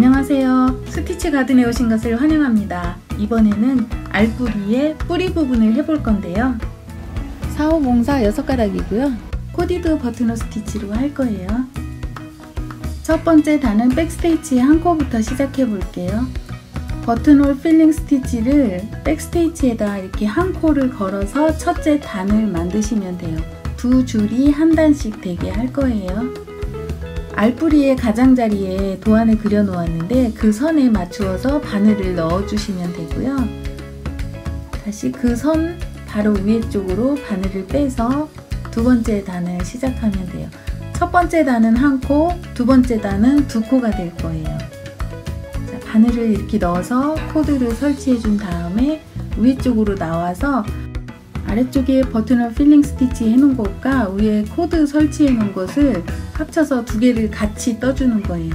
안녕하세요. 스티치 가든에 오신 것을 환영합니다. 이번에는 알뿌리의 뿌리 부분을 해볼 건데요. 4504 6가닥이고요. 코디드 버튼홀 스티치로 할 거예요. 첫 번째 단은 백스티치 한 코부터 시작해 볼게요. 버튼홀 필링 스티치를 백스티치에다 이렇게 한 코를 걸어서 첫째 단을 만드시면 돼요. 두 줄이 한 단씩 되게 할 거예요. 알뿌리의 가장자리에 도안을 그려 놓았는데 그 선에 맞추어서 바늘을 넣어 주시면 되고요. 다시 그 선 바로 위에 쪽으로 바늘을 빼서 두 번째 단을 시작하면 돼요. 첫 번째 단은 한 코, 두 번째 단은 두 코가 될 거예요. 자, 바늘을 이렇게 넣어서 코드를 설치해 준 다음에 위에 쪽으로 나와서 아래쪽에 버튼홀 필링 스티치 해놓은 것과 위에 코드 설치해 놓은 것을 합쳐서 두 개를 같이 떠주는 거예요.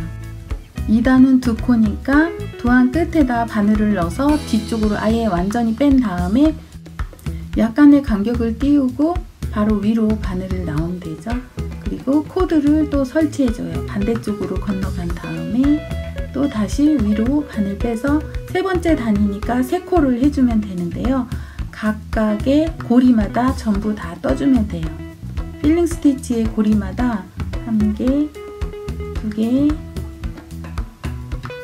2단은 두 코니까 도안 끝에다 바늘을 넣어서 뒤쪽으로 아예 완전히 뺀 다음에 약간의 간격을 띄우고 바로 위로 바늘을 넣으면 되죠. 그리고 코드를 또 설치해줘요. 반대쪽으로 건너간 다음에 또 다시 위로 바늘 빼서 세 번째 단이니까 세 코를 해주면 되는데요. 각각의 고리마다 전부 다 떠주면 돼요. 필링 스티치의 고리마다 한 개, 두 개,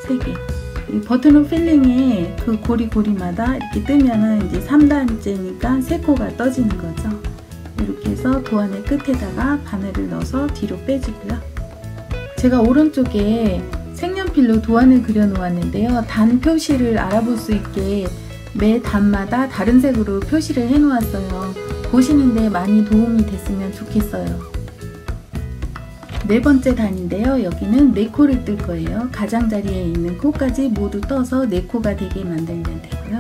세 개. 이 버튼홀 필링의 그 고리마다 이렇게 뜨면은 이제 3단째니까 세 코가 떠지는 거죠. 이렇게 해서 도안의 끝에다가 바늘을 넣어서 뒤로 빼주고요. 제가 오른쪽에 색연필로 도안을 그려 놓았는데요. 단 표시를 알아볼 수 있게 매 단마다 다른 색으로 표시를 해 놓았어요. 보시는데 많이 도움이 됐으면 좋겠어요. 네 번째 단인데요. 여기는 4코를 뜰 거예요. 가장자리에 있는 코까지 모두 떠서 4코가 되게 만들면 되고요.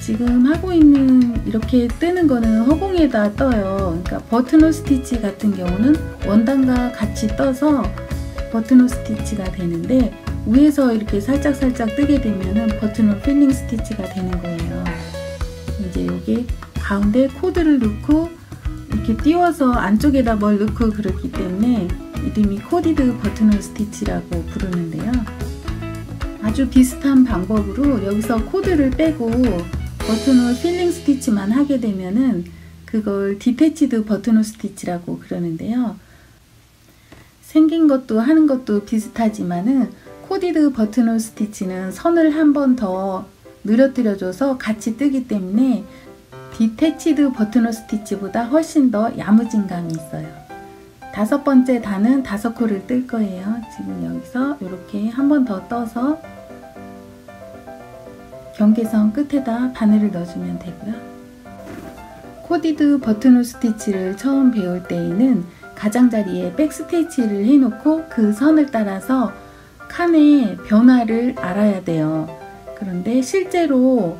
지금 하고 있는 이렇게 뜨는 거는 허공에다 떠요. 그러니까 버튼홀 스티치 같은 경우는 원단과 같이 떠서 버튼홀 스티치가 되는데 위에서 이렇게 살짝 뜨게 되면은 버튼홀 필링 스티치가 되는 거예요. 이제 여기 가운데 코드를 넣고 이렇게 띄워서 안쪽에다 뭘 넣고 그렇기 때문에 이름이 코디드 버튼홀 스티치라고 부르는데요. 아주 비슷한 방법으로 여기서 코드를 빼고 버튼홀 필링 스티치만 하게 되면은 그걸 디태치드 버튼홀 스티치라고 그러는데요. 생긴 것도 하는 것도 비슷하지만은 코디드 버튼홀 스티치는 선을 한 번 더 늘어뜨려줘서 같이 뜨기 때문에 디태치드 버튼홀 스티치보다 훨씬 더 야무진 감이 있어요. 다섯 번째 단은 5코를 뜰 거예요. 지금 여기서 이렇게 한 번 더 떠서 경계선 끝에다 바늘을 넣어주면 되고요. 코디드 버튼홀 스티치를 처음 배울 때에는 가장자리에 백스티치를 해놓고 그 선을 따라서 칸의 변화를 알아야 돼요. 그런데 실제로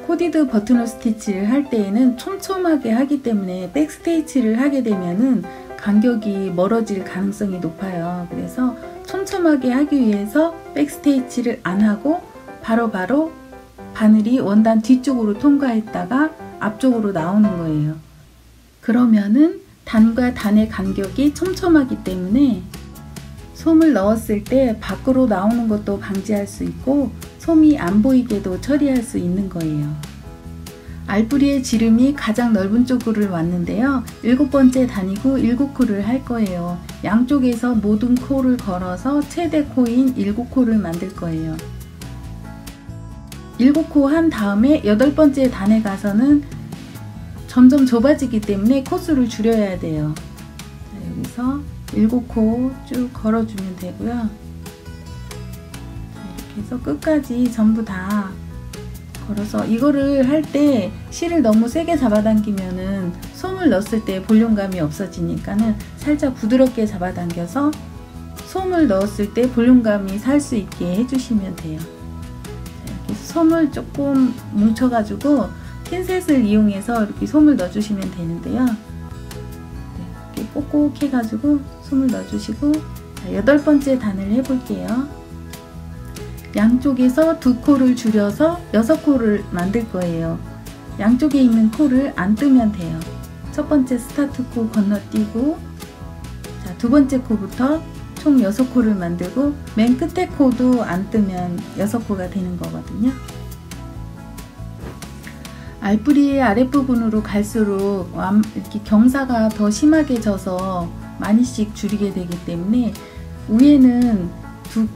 코디드 버튼홀 스티치를 할 때에는 촘촘하게 하기 때문에 백스티치를 하게 되면은 간격이 멀어질 가능성이 높아요. 그래서 촘촘하게 하기 위해서 백스티치를 안 하고 바로바로 바늘이 원단 뒤쪽으로 통과했다가 앞쪽으로 나오는 거예요. 그러면은 단과 단의 간격이 촘촘하기 때문에 솜을 넣었을 때 밖으로 나오는 것도 방지할 수 있고 솜이 안 보이게도 처리할 수 있는 거예요. 알뿌리의 지름이 가장 넓은 쪽으로 왔는데요. 7번째 단이고 7코를 할 거예요. 양쪽에서 모든 코를 걸어서 최대 코인 7코를 만들 거예요. 7코 한 다음에 8번째 단에 가서는 점점 좁아지기 때문에 코수를 줄여야 돼요. 자, 여기서 7코 쭉 걸어주면 되고요. 이렇게 해서 끝까지 전부 다 걸어서 이거를 할 때 실을 너무 세게 잡아당기면은 솜을 넣었을 때 볼륨감이 없어지니까는 살짝 부드럽게 잡아당겨서 솜을 넣었을 때 볼륨감이 살 수 있게 해주시면 돼요. 이렇게 솜을 조금 뭉쳐가지고 핀셋을 이용해서 이렇게 솜을 넣어주시면 되는데요. 이렇게 꼭꼭 해가지고 솜을 넣어주시고 자, 8번째 단을 해볼게요. 양쪽에서 2코를 줄여서 6코를 만들 거예요. 양쪽에 있는 코를 안 뜨면 돼요. 첫 번째 스타트 코 건너뛰고 자, 두 번째 코부터 총 6코를 만들고 맨 끝에 코도 안 뜨면 6코가 되는 거거든요. 알뿌리의 아랫부분으로 갈수록 이렇게 경사가 더 심하게 져서 많이씩 줄이게 되기 때문에 위에는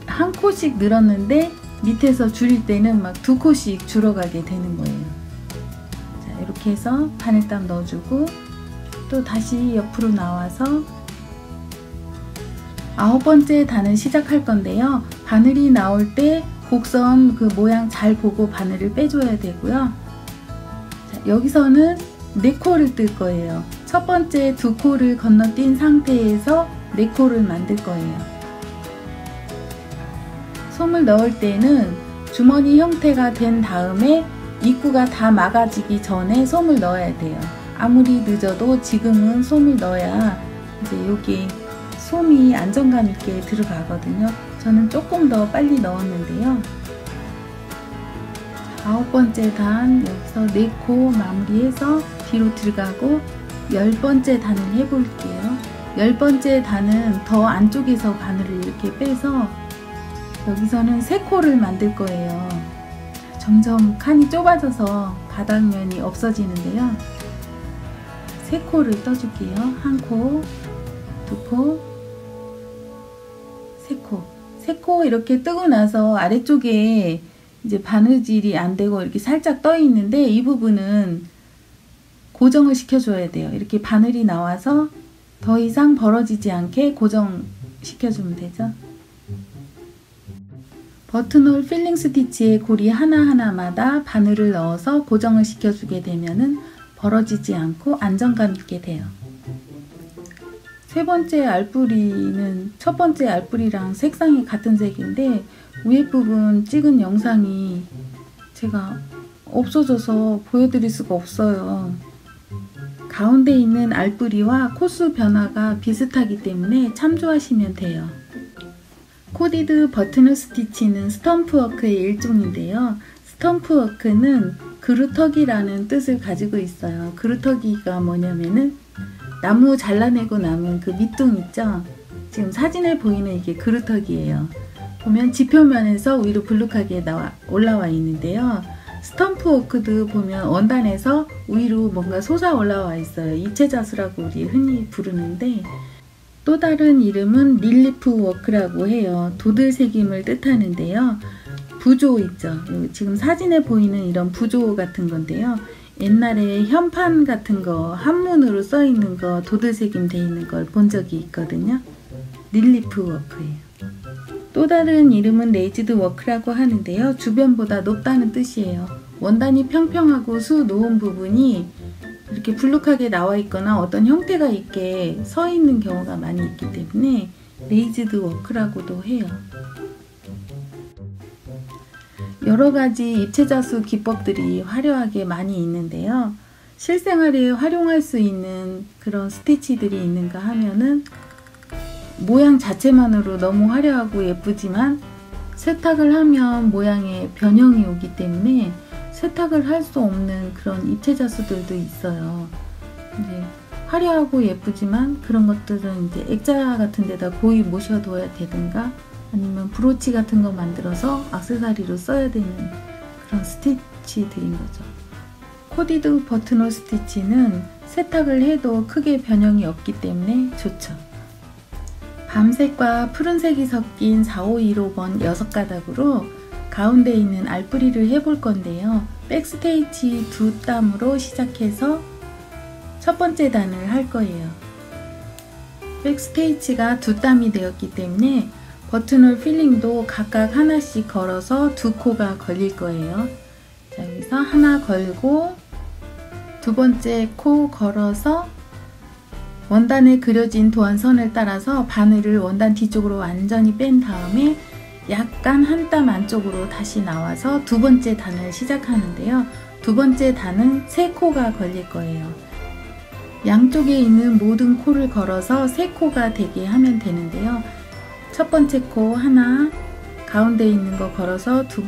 한 코씩 늘었는데 밑에서 줄일 때는 막 2코씩 줄어가게 되는 거예요. 자, 이렇게 해서 바늘땀 넣어주고 또 다시 옆으로 나와서 9번째 단을 시작할 건데요. 바늘이 나올 때 곡선 그 모양 잘 보고 바늘을 빼줘야 되고요. 자, 여기서는 4코를 뜰 거예요. 첫 번째 2코를 건너뛴 상태에서 4코를 만들 거예요. 솜을 넣을 때는 주머니 형태가 된 다음에 입구가 다 막아지기 전에 솜을 넣어야 돼요. 아무리 늦어도 지금은 솜을 넣어야 이제 여기 솜이 안정감 있게 들어가거든요. 저는 조금 더 빨리 넣었는데요. 9번째 단 여기서 4코 마무리해서 뒤로 들어가고 10번째 단을 해볼게요. 10번째 단은 더 안쪽에서 바늘을 이렇게 빼서 여기서는 3코를 만들 거예요. 점점 칸이 좁아져서 바닥면이 없어지는데요. 3코를 떠줄게요. 1코, 2코, 3코. 3코 이렇게 뜨고 나서 아래쪽에 이제 바느질이 안 되고 이렇게 살짝 떠 있는데 이 부분은 고정을 시켜줘야 돼요. 이렇게 바늘이 나와서 더 이상 벌어지지 않게 고정시켜주면 되죠. 버튼홀 필링 스티치의 고리 하나하나마다 바늘을 넣어서 고정을 시켜주게 되면은 벌어지지 않고 안정감 있게 돼요. 세 번째 알뿌리는 첫 번째 알뿌리랑 색상이 같은 색인데 위에 부분 찍은 영상이 제가 없어져서 보여드릴 수가 없어요. 가운데 있는 알뿌리와 코스 변화가 비슷하기 때문에 참조하시면 돼요. 코디드 버튼홀 스티치는 스탬프워크의 일종인데요. 스탬프워크는 그루터기라는 뜻을 가지고 있어요. 그루터기가 뭐냐면은 나무 잘라내고 남은 그 밑둥 있죠? 지금 사진에 보이는 이게 그루터기예요. 보면 지표면에서 위로 불룩하게 올라와 있는데요. 스탬프워크도 보면 원단에서 위로 뭔가 솟아 올라와 있어요. 입체자수라고 우리 흔히 부르는데 또 다른 이름은 릴리프 워크라고 해요. 도들새김을 뜻하는데요. 부조 있죠. 지금 사진에 보이는 이런 부조 같은 건데요. 옛날에 현판 같은 거 한문으로 써 있는 거 도들새김 돼 있는 걸 본 적이 있거든요. 릴리프 워크예요. 또 다른 이름은 레이즈드 워크라고 하는데요. 주변보다 높다는 뜻이에요. 원단이 평평하고 수 놓은 부분이 이렇게 불룩하게 나와 있거나 어떤 형태가 있게 서 있는 경우가 많이 있기 때문에 레이즈드 워크라고도 해요. 여러가지 입체자수 기법들이 화려하게 많이 있는데요. 실생활에 활용할 수 있는 그런 스티치들이 있는가 하면은 모양 자체만으로 너무 화려하고 예쁘지만 세탁을 하면 모양에 변형이 오기 때문에 세탁을 할 수 없는 그런 입체자수들도 있어요. 이제 화려하고 예쁘지만 그런 것들은 이제 액자 같은 데다 고이 모셔둬야 되든가 아니면 브로치 같은 거 만들어서 액세서리로 써야 되는 그런 스티치들인 거죠. 코디드 버튼홀 스티치는 세탁을 해도 크게 변형이 없기 때문에 좋죠. 밤색과 푸른색이 섞인 4515번 6가닥으로 가운데 있는 알뿌리를 해볼 건데요. 백스테이치 2땀으로 시작해서 첫 번째 단을 할 거예요. 백스테이치가 2땀이 되었기 때문에 버튼홀 필링도 각각 하나씩 걸어서 2코가 걸릴 거예요. 자, 여기서 하나 걸고 두 번째 코 걸어서 원단에 그려진 도안선을 따라서 바늘을 원단 뒤쪽으로 완전히 뺀 다음에 약간 한 땀 안쪽으로 다시 나와서 두 번째 단을 시작하는데요. 두 번째 단은 3코가 걸릴 거예요. 양쪽에 있는 모든 코를 걸어서 3코가 되게 하면 되는데요. 첫 번째 코 하나, 가운데 있는 거 걸어서 두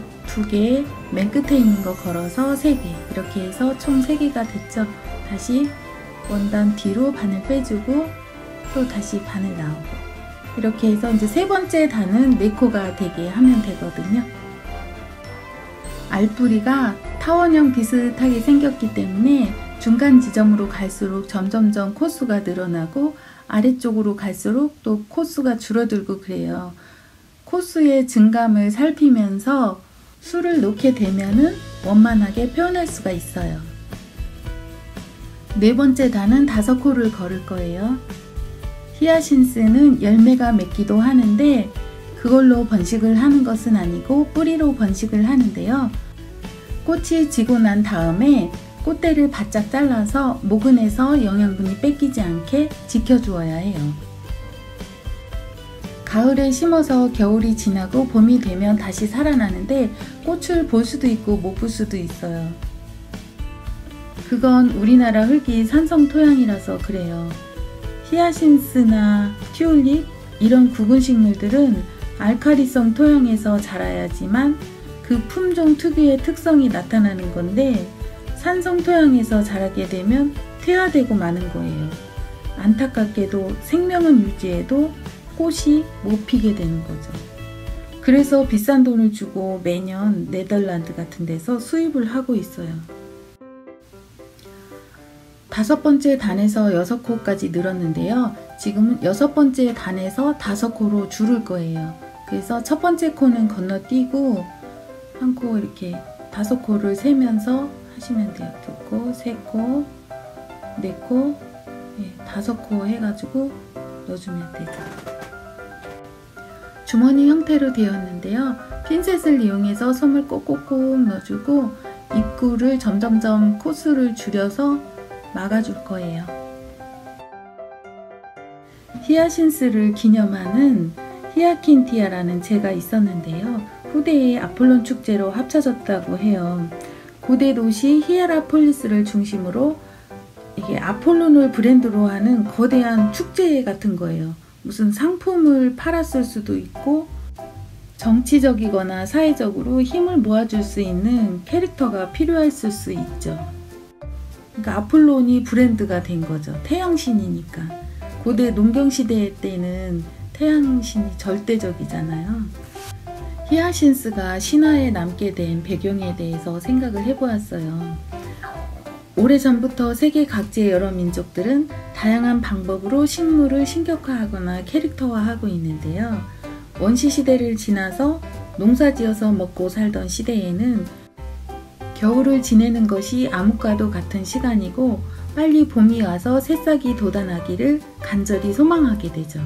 개, 맨 끝에 있는 거 걸어서 3개, 이렇게 해서 총 3개가 됐죠. 다시 원단 뒤로 바늘 빼주고 또 다시 바늘 나오고 이렇게 해서 이제 세 번째 단은 4코가 되게 하면 되거든요. 알뿌리가 타원형 비슷하게 생겼기 때문에 중간 지점으로 갈수록 점점점 코수가 늘어나고 아래쪽으로 갈수록 또 코수가 줄어들고 그래요. 코수의 증감을 살피면서 수를 놓게 되면은 원만하게 표현할 수가 있어요. 네 번째 단은 5코를 걸을 거예요. 히아신스는 열매가 맺기도 하는데 그걸로 번식을 하는 것은 아니고 뿌리로 번식을 하는데요. 꽃이 지고 난 다음에 꽃대를 바짝 잘라서 모근에서 영양분이 뺏기지 않게 지켜주어야 해요. 가을에 심어서 겨울이 지나고 봄이 되면 다시 살아나는데 꽃을 볼 수도 있고 못 볼 수도 있어요. 그건 우리나라 흙이 산성 토양이라서 그래요. 히아신스나 튤립 이런 구근식물들은 알칼리성 토양에서 자라야지만 그 품종 특유의 특성이 나타나는 건데 산성 토양에서 자라게 되면 퇴화되고 마는 거예요. 안타깝게도 생명은 유지해도 꽃이 못 피게 되는 거죠. 그래서 비싼 돈을 주고 매년 네덜란드 같은 데서 수입을 하고 있어요. 5번째 단에서 6코까지 늘었는데요. 지금은 6번째 단에서 5코로 줄을 거예요. 그래서 첫 번째 코는 건너뛰고 한 코 이렇게 5코를 세면서 하시면 돼요. 2코, 3코, 4코, 5코 해가지고 넣어주면 되죠. 주머니 형태로 되었는데요. 핀셋을 이용해서 솜을 꼭꼭꼭 넣어주고 입구를 점점점 코수를 줄여서 막아줄 거예요. 히아신스를 기념하는 히아킨티아라는 제가 있었는데요. 후대에 아폴론 축제로 합쳐졌다고 해요. 고대 도시 히에라폴리스를 중심으로 이게 아폴론을 브랜드로 하는 거대한 축제 같은 거예요. 무슨 상품을 팔았을 수도 있고 정치적이거나 사회적으로 힘을 모아줄 수 있는 캐릭터가 필요했을 수 있죠. 그러니까 아폴론이 브랜드가 된 거죠. 태양신이니까. 고대 농경시대 때는 태양신이 절대적이잖아요. 히아신스가 신화에 남게 된 배경에 대해서 생각을 해보았어요. 오래전부터 세계 각지의 여러 민족들은 다양한 방법으로 식물을 신격화하거나 캐릭터화하고 있는데요. 원시시대를 지나서 농사지어서 먹고 살던 시대에는 겨울을 지내는 것이 암흑과도 같은 시간이고 빨리 봄이 와서 새싹이 돋아나기를 간절히 소망하게 되죠.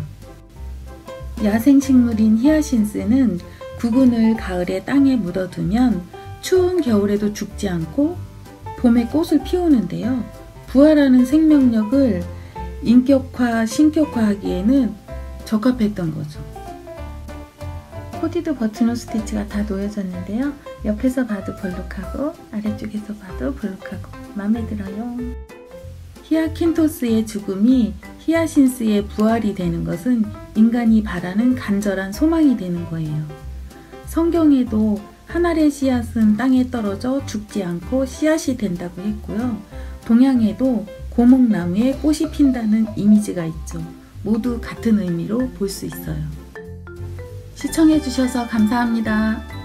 야생식물인 히아신스는 구근을 가을에 땅에 묻어두면 추운 겨울에도 죽지 않고 봄에 꽃을 피우는데요. 부활하는 생명력을 인격화, 신격화하기에는 적합했던 거죠. 코디드 버튼홀 스티치가 다 놓여졌는데요. 옆에서 봐도 볼록하고 아래쪽에서 봐도 볼록하고 마음에 들어요. 히아킨토스의 죽음이 히아신스의 부활이 되는 것은 인간이 바라는 간절한 소망이 되는 거예요. 성경에도 한 알의 씨앗은 땅에 떨어져 죽지 않고 씨앗이 된다고 했고요. 동양에도 고목나무에 꽃이 핀다는 이미지가 있죠. 모두 같은 의미로 볼 수 있어요. 시청해주셔서 감사합니다.